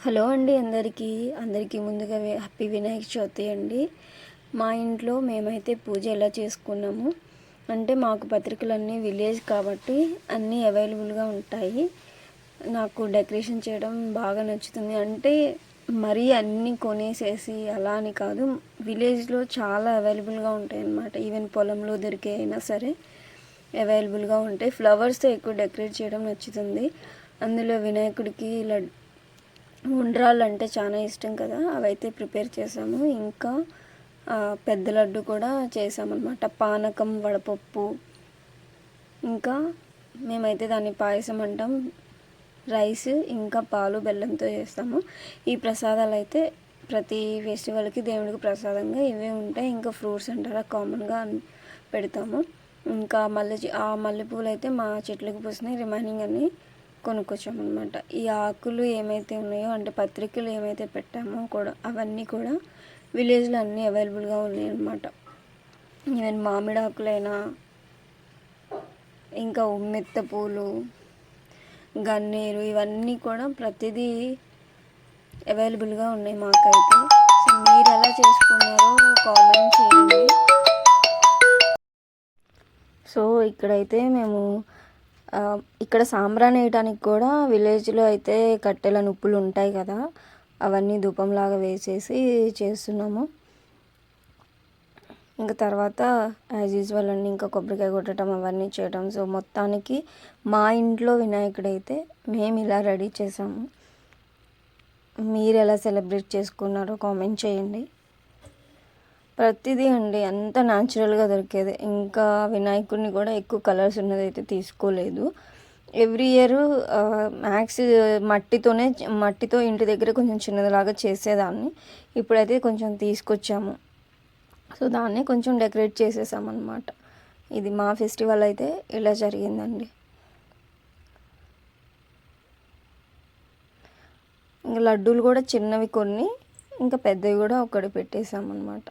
Hello అండి అందరికీ ముందుగా హ్యాపీ వినాయక చవితి అండి. మా ఇంట్లో మేమైతే పూజ ఎలా చేసుకున్నాము అంటే మాకు పత్రికలన్నీ విలేజ్ కాబట్టి అన్నీ అవైలబుల్గా ఉంటాయి. నాకు డెకరేషన్ చేయడం బాగా నచ్చుతుంది. అంటే మరీ అన్నీ కొనేసేసి అలా అని కాదు, విలేజ్లో చాలా అవైలబుల్గా ఉంటాయి అన్నమాట. ఈవెన్ పొలంలో దొరికే అయినా సరే అవైలబుల్గా ఉంటాయి. ఫ్లవర్స్తో ఎక్కువ డెకరేట్ చేయడం నచ్చుతుంది. అందులో వినాయకుడికి ఉండ్రాళ్ళు అంటే చాలా ఇష్టం కదా, అవైతే ప్రిపేర్ చేసాము. ఇంకా పెద్ద లడ్డు కూడా చేసామన్నమాట. పానకం, వడపప్పు, ఇంకా మేమైతే దాన్ని పాయసం అంటాం. రైస్ ఇంకా పాలు బెల్లంతో చేస్తాము. ఈ ప్రసాదాలు అయితే ప్రతి ఫెస్టివల్కి దేవుడికి ప్రసాదంగా ఇవే ఉంటాయి. ఇంకా ఫ్రూట్స్ అంటారా కామన్గా పెడతాము. ఇంకా మల్లెపూలు అయితే మా చెట్లకు పూసినాయి, రిమైనింగ్ అన్నీ కొనుక్కొచ్చామన్నమాట. ఈ ఆకులు ఏమైతే ఉన్నాయో అంటే పత్రికలు ఏమైతే పెట్టామో కూడా అవన్నీ కూడా విలేజ్లో అన్నీ అవైలబుల్గా ఉన్నాయి అన్నమాట. ఈవెన్ మామిడి ఆకులైనా, ఇంకా ఉమ్మెత్త పూలు, గన్నేరు, ఇవన్నీ కూడా ప్రతిదీ అవైలబుల్గా ఉన్నాయి మాకైతే. సో మీరు ఎలా చేసుకున్నారో కామెంట్ చేయండి. సో ఇక్కడైతే మేము ఇక్కడ సాంబ్రాణి వేయడానికి కూడా విలేజ్లో అయితే కట్టెల నుప్పులు ఉంటాయి కదా, అవన్నీ ధూపంలాగా వేసేసి చేస్తున్నాము. ఇంకా తర్వాత యాజ్ యూజువల్ అండి, ఇంకా కొబ్బరికాయ కొట్టడం అవన్నీ చేయడం. సో మొత్తానికి మా ఇంట్లో వినాయకుడైతే మేము ఇలా రెడీ చేసాము. మీరు ఎలా సెలబ్రేట్ చేసుకున్నారో కామెంట్ చేయండి. ప్రతిదీ అండి అంత న్యాచురల్గా దొరికేది. ఇంకా వినాయకుడిని కూడా ఎక్కువ కలర్స్ ఉన్నది అయితే తీసుకోలేదు. ఎవ్రీ ఇయర్ మ్యాక్స్ మట్టితో ఇంటి దగ్గర కొంచెం చిన్నదిలాగా చేసేదాన్ని. ఇప్పుడైతే కొంచెం తీసుకొచ్చాము. సో దాన్ని కొంచెం డెకరేట్ చేసేసామన్నమాట. ఇది మా ఫెస్టివల్ అయితే ఇలా జరిగిందండి. ఇంకా లడ్డూలు కూడా చిన్నవి కొన్ని, ఇంకా పెద్దవి కూడా ఒకటి పెట్టేసామన్నమాట.